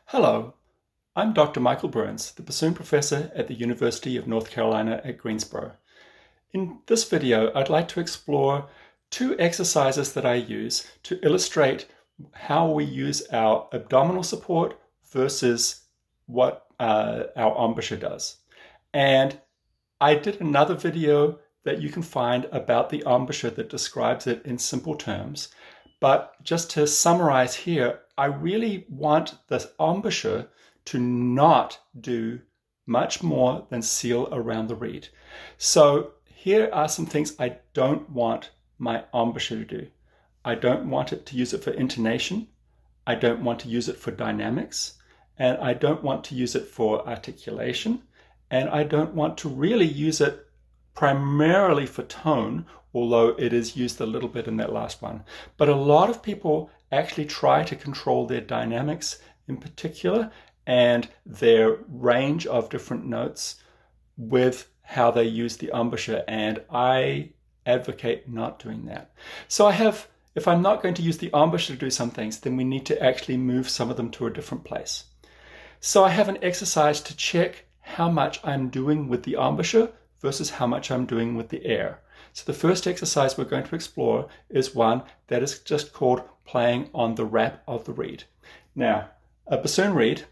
Hello, I'm Dr. Michael Burns, the bassoon professor at the University of North Carolina at Greensboro. In this video, I'd like to explore two exercises that I use to illustrate how we use our abdominal support versus what our embouchure does. And I did another video that you can find about the embouchure that describes it in simple terms. But just to summarize here, I really want the embouchure to not do much more than seal around the reed. So here are some things I don't want my embouchure to do. I don't want it to use it for intonation. I don't want to use it for dynamics. And I don't want to use it for articulation. And I don't want to really use it primarily for tone, although it is used a little bit in that last one. But a lot of people actually try to control their dynamics in particular and their range of different notes with how they use the embouchure, and I advocate not doing that. So if I'm not going to use the embouchure to do some things, then we need to actually move some of them to a different place. So I have an exercise to check how much I'm doing with the embouchure versus how much I'm doing with the air. So the first exercise we're going to explore is one that is just called playing on the wrap of the reed. Now, a bassoon reed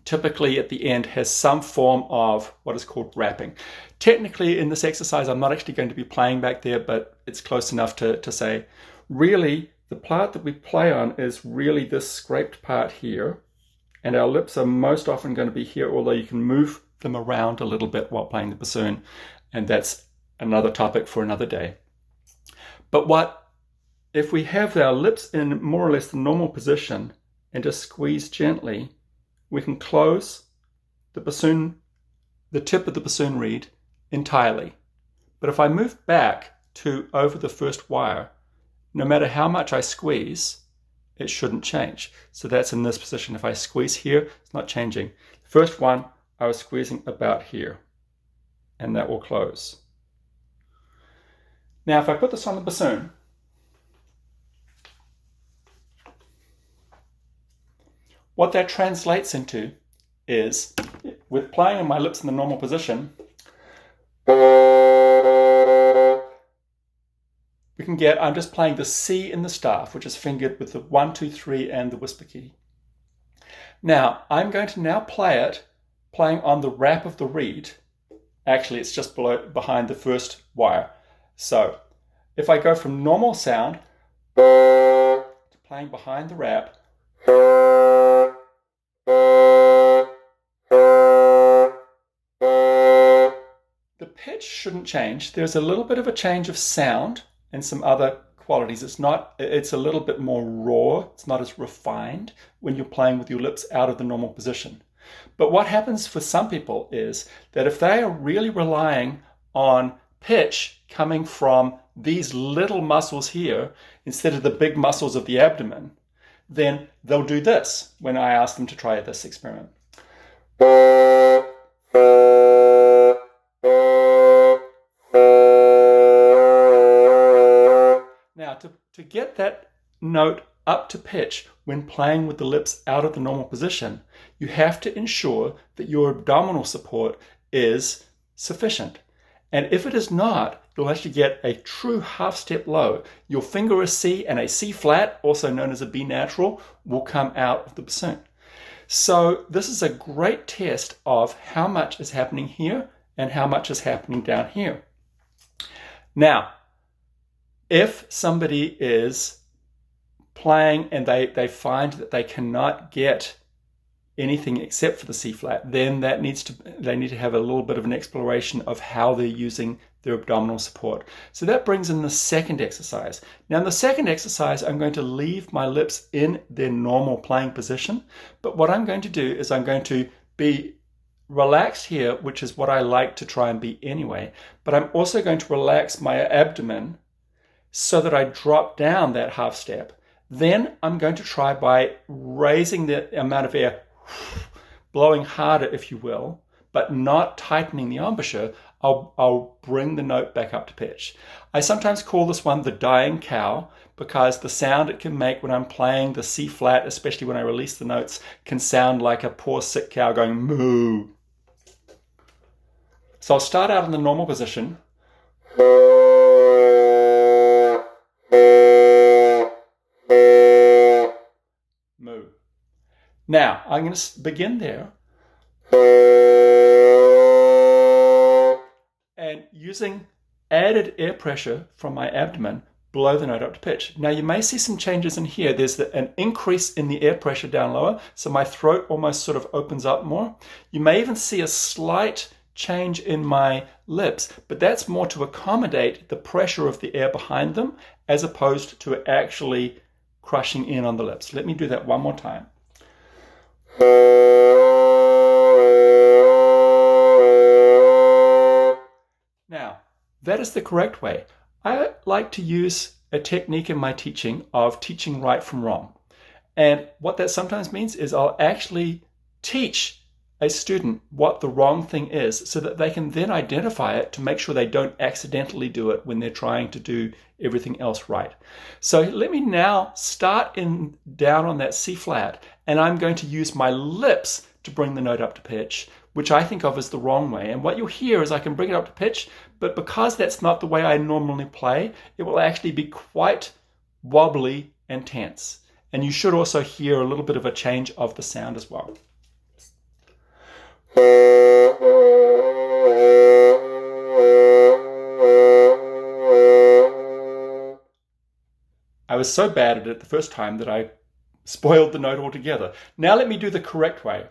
typically at the end has some form of what is called wrapping. Technically in this exercise, I'm not actually going to be playing back there, but it's close enough to say, really, the part that we play on is really this scraped part here, and our lips are most often going to be here, although you can move them around a little bit while playing the bassoon, and that's another topic for another day. But if we have our lips in more or less the normal position and just squeeze gently, we can close the tip of the bassoon reed entirely. But if I move back to over the first wire, no matter how much I squeeze, it shouldn't change. So that's in this position. If I squeeze here, it's not changing. The first one, I was squeezing about here, and that will close. Now, if I put this on the bassoon, what that translates into is, with playing on my lips in the normal position, we can get, I'm just playing the C in the staff, which is fingered with the 1, 2, 3 and the whisper key. Now, I'm going to now play it, playing on the wrap of the reed. Actually, it's just behind the first wire. So, if I go from normal sound to playing behind the wrap, the pitch shouldn't change. There's a little bit of a change of sound and some other qualities. It's a little bit more raw. It's not as refined when you're playing with your lips out of the normal position. But what happens for some people is that if they are really relying on pitch coming from these little muscles here instead of the big muscles of the abdomen, then they'll do this when I ask them to try this experiment. Now, to get that note up to pitch when playing with the lips out of the normal position, you have to ensure that your abdominal support is sufficient. And if it is not, you'll actually get a true half step low. Your finger is C, and a C flat, also known as a B natural, will come out of the bassoon. So this is a great test of how much is happening here and how much is happening down here. Now, if somebody is playing and they find that they cannot get anything except for the C flat, then they need to have a little bit of an exploration of how they're using their abdominal support. So that brings in the second exercise. Now in the second exercise, I'm going to leave my lips in their normal playing position, but what I'm going to do is I'm going to be relaxed here, which is what I like to try and be anyway, but I'm also going to relax my abdomen so that I drop down that half step. Then I'm going to try by raising the amount of air, blowing harder, if you will, but not tightening the embouchure. I'll bring the note back up to pitch. I sometimes call this one the dying cow because the sound it can make when I'm playing the C flat, especially when I release the notes, can sound like a poor sick cow going moo. So I'll start out in the normal position. Moo. Now, I'm going to begin there. And using added air pressure from my abdomen, blow the note up to pitch. Now you may see some changes in here. There's an increase in the air pressure down lower, so my throat almost sort of opens up more. You may even see a slight change in my lips, but that's more to accommodate the pressure of the air behind them as opposed to actually crushing in on the lips. Let me do that one more time. Now, that is the correct way. I like to use a technique in my teaching of teaching right from wrong. And what that sometimes means is I'll actually teach a student what the wrong thing is so that they can then identify it to make sure they don't accidentally do it when they're trying to do everything else right. So let me now start down on that C flat, and I'm going to use my lips to bring the note up to pitch, which I think of as the wrong way. And what you'll hear is I can bring it up to pitch, but because that's not the way I normally play, it will actually be quite wobbly and tense. And you should also hear a little bit of a change of the sound as well. I was so bad at it the first time that I spoiled the note altogether. Now let me do the correct way.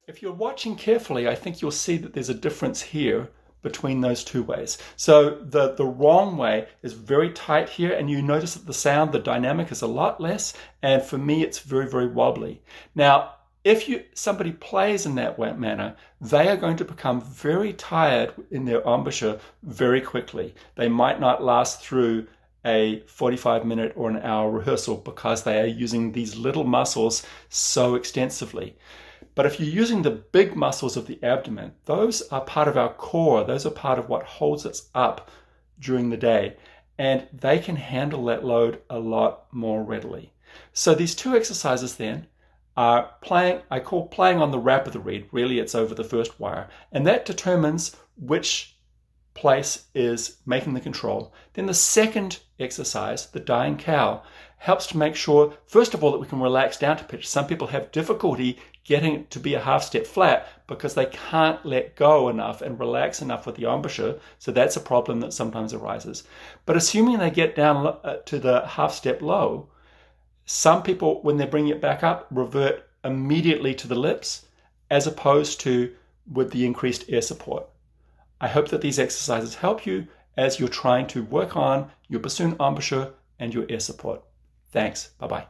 If you're watching carefully, I think you'll see that there's a difference here between those two ways. So the wrong way is very tight here, and you notice that the sound, the dynamic is a lot less, and for me it's very, very wobbly. Now, if somebody plays in that manner, they are going to become very tired in their embouchure very quickly. They might not last through a 45-minute or an hour rehearsal because they are using these little muscles so extensively. But if you're using the big muscles of the abdomen, those are part of our core. Those are part of what holds us up during the day, and they can handle that load a lot more readily. So these two exercises then are I call playing on the wrap of the reed. Really, it's over the first wire, and that determines which place is making the control. Then the second exercise, the dying cow, helps to make sure, first of all, that we can relax down to pitch. Some people have difficulty getting it to be a half step flat because they can't let go enough and relax enough with the embouchure, so that's a problem that sometimes arises. But assuming they get down to the half step low, some people, when they're bringing it back up, revert immediately to the lips as opposed to with the increased air support. I hope that these exercises help you as you're trying to work on your bassoon embouchure and your air support. Thanks. Bye-bye.